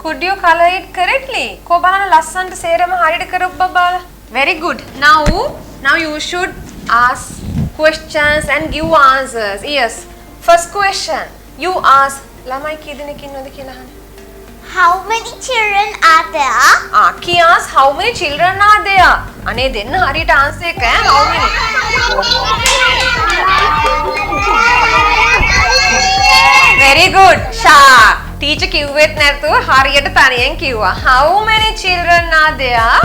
Could you color it correctly? Ko balana lassanta serama hariyata karobba bala. Very good. Now you should ask questions and give answers. Yes. First question. You ask. Lamai kidenek innawada kiyala ahana. How many children are there? Ki ask how many children are there? Ane denna hariyata answer එක how many? Very good. Sha. Teacher කිව්වෙත් නැතුව හරියට තනියෙන් කිව්වා. How many children are there?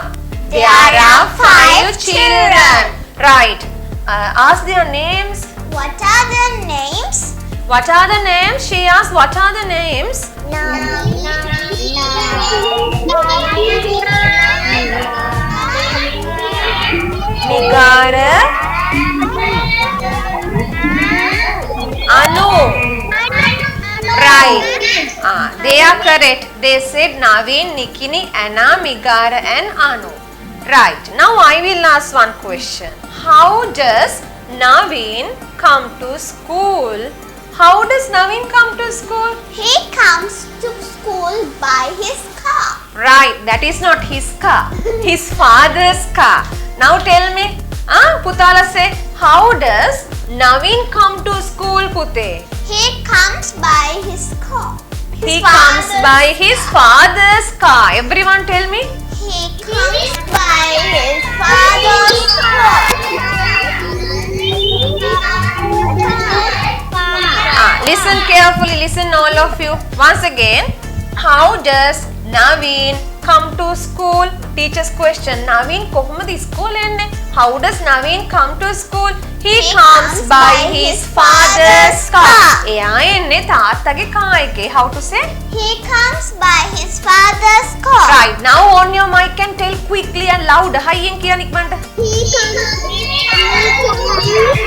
There are 5 children. Right. Ask their names. What are the names? What are the names? She asked what are the names? Migara, Anu. Right. They are correct. They said Naveen, Nikini, Anna, Migara and Anu. Right. Now I will ask one question. How does Naveen come to school? How does Naveen come to school? He comes to school by his car. Right. That is not his car. His father's car. Now tell me. Putala say, how does Naveen come to school, Pute? He comes by his car. He comes by his father's car. Everyone tell me. He comes by his father's car. Listen carefully. Listen all of you. Once again. How does Naveen come to school? Teacher's question. Naveen kohomada school enne? How does Naveen come to school? He comes by his father's car. Eya enne තාත්තගේ car එකේ. How to say? He comes by his father's car. Right. Now on your mic and tell quickly and loud. Highen kiyan ikmanta. He comes by his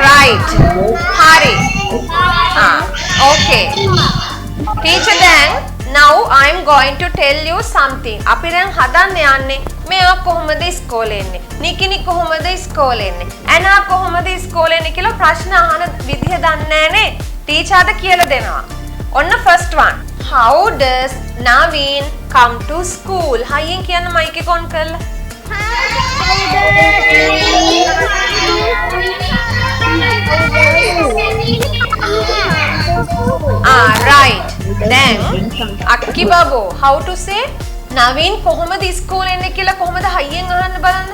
Right. Hari. Okay. Teacher then, now I am going to tell you something. අපි දැන් හදන්න යන්නේ මෙයා කොහොමද ඉස්කෝලේ එන්නේ? නිකිනි කොහොමද ඉස්කෝලේ එන්නේ? ඇනා කොහොමද ඉස්කෝලේ එන්නේ කියලා ප්‍රශ්න අහන විදිහ දන්නේ නැනේ. ටීචර්ට කියලා දෙනවා. ඔන්න first one. How does Naveen come to school? හයියෙන් කියන්න මයික් එක on කරලා. Right. Then Akki Babu, how to say? Naveen කොහොමද ඉස්කෝලේ එන්නේ කියලා කොහොමද හයියෙන් අහන්න බලන්න.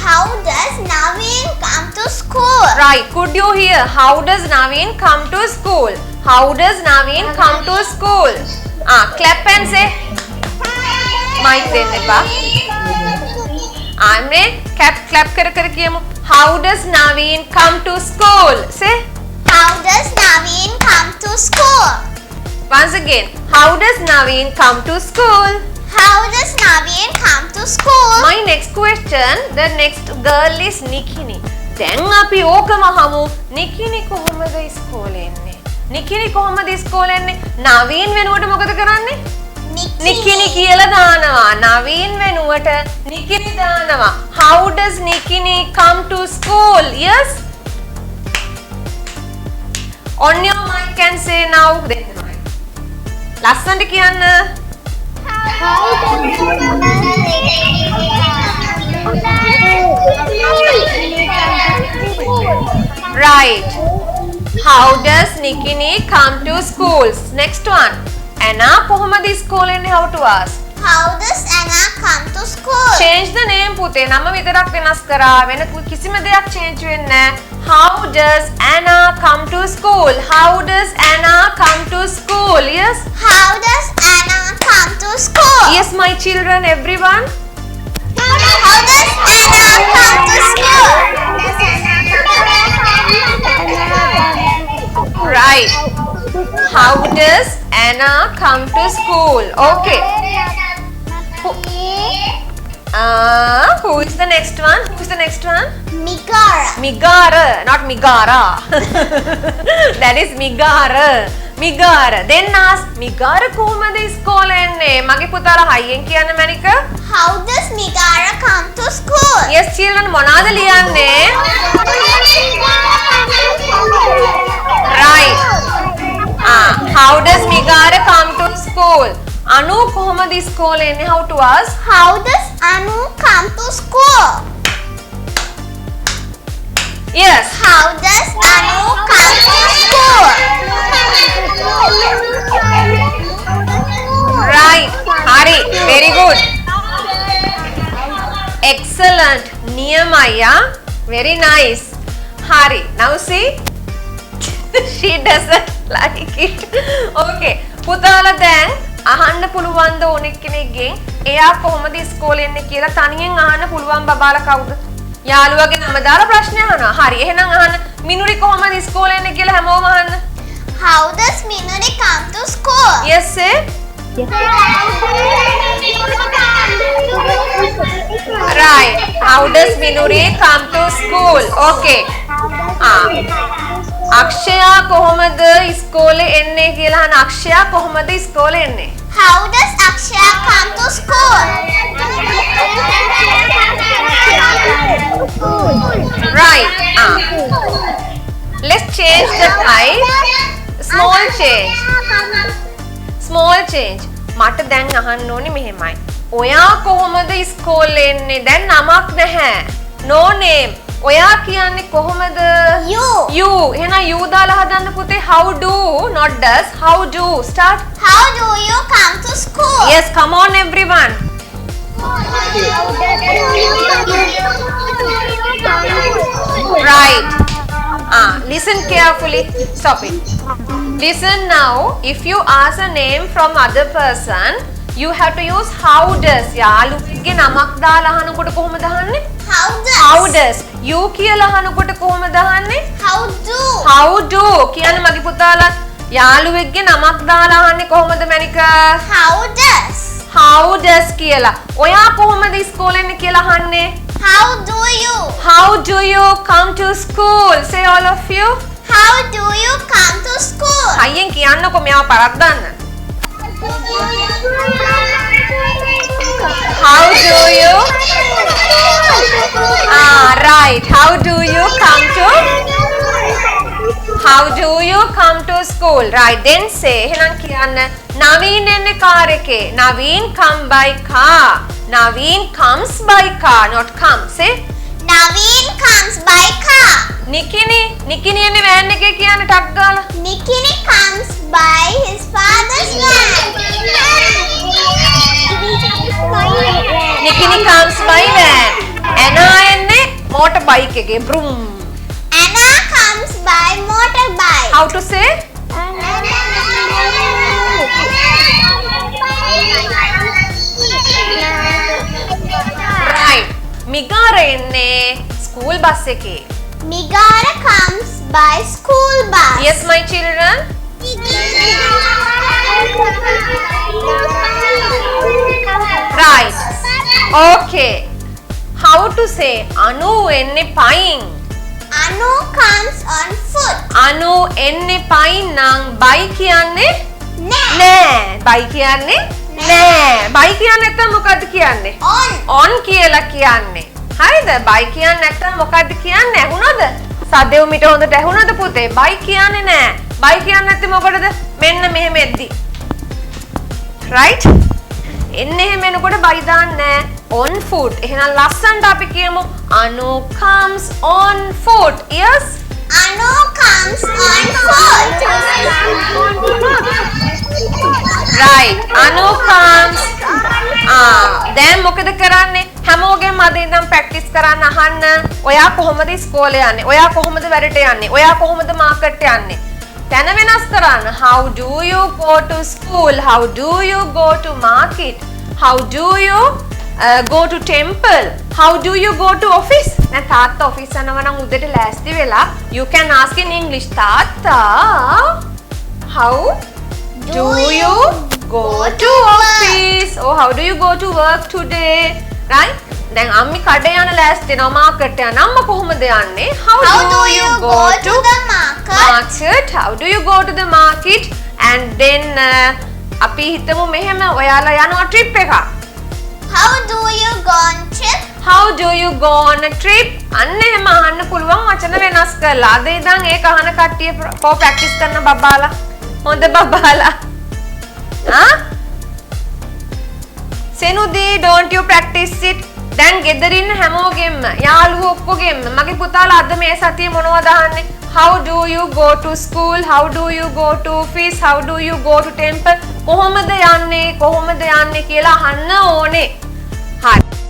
How does Naveen come to school? Right. Could you hear? How does Naveen come to school? How does Naveen come to school? Clap and say. Mic දෙන්න එපා. ආන්නේ clap කර කර කියමු. How does Naveen come to school? Say. How does Naveen come to school? Once again. How does Naveen come to school? How does Naveen come to school? My next question, the next girl is Nikini. දැන් අපි ඕකම අහමු. Nikini කොහොමද ඉස්කෝලේ එන්නේ? Nikini කොහොමද ඉස්කෝලේ එන්නේ? නවීන් වෙනුවට මොකද කරන්නේ? Nikini කියලා දානවා. නවීන් වෙනුවට Nikini දානවා. How does Nikini come to school? Yes? On your mic can say now. ලස්සනට කියන්න. Right. How does Nikini come to schools? Next one. Anna කොහොමද ඉස්කෝලේ එන්නේ? How to ask? How does Anna come to school? Change the name පුතේ. නම විතරක් වෙනස් කරා. වෙන කිසිම දෙයක් change වෙන්නේ නැහැ. How does Anna come to school? How does Anna come to school? Yes? How does Anna come to school? Yes, my children, everyone. How does Anna come to school? Right. How does Anna come to school? Okay. Who is the next one? Who is the next one? Migara. Migara, not Migara. That is Migara. Migara. Then ask Migara කොහොමද ඉස්කෝලේ එන්නේ? මගේ පුතාලා හයියෙන් කියන්න මැනික. How does Migara come to school? Yes, children, මොනවාද ලියන්නේ? Right. How does Migara come to school? Anu කොහොමද ඉස්කෝලේ එන්නේ? How to ask? How does Anu come to school? Yes. How does Anu come to school? Right. Hari. Very good. Excellent. Niyamaya. Very nice. Hari. Now see. She doesn't like it. Okay. පුතාලා දැන් අහන්න පුළුවන් ද ඕනෙක් කෙනෙක්ගෙන් එයා කොහොමද ඉස්කෝලේ එන්නේ කියලා තනියෙන් අහන්න පුළුවන් බබාලා කවුද? යාළුවගේ නම දාලා ප්‍රශ්න අහනවා. හරි. එහෙනම් අහන්න මිනුරි කොහොමද ඉස්කෝලේ එන්නේ කියලා හැමෝම අහන්න. How does Minuri come to school? Yes, say. Right. How does Minuri come to school? Okay. අක්ෂයා කොහොමද ඉස්කෝලේ එන්නේ කියලා අහන. අක්ෂයා කොහොමද ඉස්කෝලේ එන්නේ? How does Akshaya come to school? Right. Let's change the type. Small change. Small change. මට දැන් අහන්න ඕනේ මෙහෙමයි. ඔයා කොහොමද ඉස්කෝලේ එන්නේ? දැන් නමක් නැහැ. No name. ඔයා කියන්නේ කොහොමද? You. You. එහෙනම් you දාලා හදන්න පුතේ. How do, not does. How do. Start. How do you come to school? Yes, come on everyone. Right. Listen carefully. Stop it. Listen now. If you ask a name from other person, you have to use how does. යාළුවෙක්ගේ නමක් දාලා අහනකොට කොහොමද අහන්නේ? How does? How does. You කියලා අහනකොට කොහොමද අහන්නේ? How do? How do. කියන්නේ මගේ පුතාලා යාළුවෙක්ගේ නමක් දාලා අහන්නේ කොහොමද මැනිකා? How does? How does කියලා. ඔයා කොහොමද ඉස්කෝලේ එන්නේ කියලා අහන්නේ? How do you? How do you come to school? Say all of you. How do you come to school? අයියෙන් කියන්නකො මෙයාව පරද්දන්න. How do you? Right. How do you come to? How do you come to school? Right. Then say. එහෙනම් කියන්න. Naveen එන්නේ car එකේ. Naveen come by car. Naveen comes by car, not come. Say. Naveen comes by car. Nikini එන්නේ van එකේ කියන්න ටක් ගාලා. Nikini comes by his father's van. Nikini comes by van. Anna එන්නේ motor bike එකේ. Broom. Anna comes by motorbike. How to say? Right. Migara එන්නේ school bus එකේ. Migara comes by school bus. Yes, my children. Right. Okay. How to say? Anu enne pain. Anu comes on foot. Anu enne pain nang bike kiyanne Ne. නෑ. bike kiyanne නෑ. bike kiyanne නැත්තම් මොකද්ද කියන්නේ? On. on කියලා කියන්නේ. හරිද? bike කියන්නේ නැත්තම් මොකද්ද කියන්නේ? ඇහුණද? සදෙව් මිට හොඳට ඇහුණද පුතේ? bike කියන්නේ නෑ. bike කියන්නේ නැත්තේ මොකටද? මෙන්න මෙහෙම එද්දි. right? එන්නේ එහෙම එනකොට බයි දාන්නේ නෑ. on foot. එහෙනම් ලස්සනට අපි කියමු Anu comes on foot. Yes? Anu comes on foot. Right. Anu comes. දැන් මොකද කරන්නේ? හැමෝගෙම අද ඉඳන් ප්‍රැක්ටිස් කරන්න අහන්න. ඔයා කොහොමද ඉස්කෝලේ යන්නේ? ඔයා කොහොමද වැඩට යන්නේ? ඔයා කොහොමද මාකට් යන්නේ? තැන වෙනස් කරන්න. How do you go to school? How do you go to market? How do you go to temple? How do you go to office? දැන් තාත්තා ඔෆිස් යනවා නම් උදේට ලෑස්ති වෙලා you can ask in English. තාත්තා, how do you go to office? Or how do you go to work today? Right? දැන් අම්මි කඩේ යන ලෑස්ති වෙනවා මාකට් යන. අම්මා කොහොමද යන්නේ? How do you go to the market? market? How do you go to the market? And then අපි හිතමු මෙහෙම ඔයාලා යනවා trip එකක්. How do you go on trip? How do you go on a trip? අන්න එහෙම අහන්න පුළුවන් වචන වෙනස් කරලා. අද ඉඳන් ඒක අහන කට්ටිය කො ප්‍රැක්ටිස් කරන බබාලා. හොඳ බබාලා. සෙනුදී don't you practice it? දැන් ගෙදර ඉන්න හැමෝගෙම යාළුවෝ ඔක්කොගෙම මගේ පුතාලා අද මේ සතියේ මොනවද අහන්නේ? How do you go to school? How do you go to office? How do you go to temple? කොහොමද යන්නේ කියලා අහන්න ඕනේ. හරි.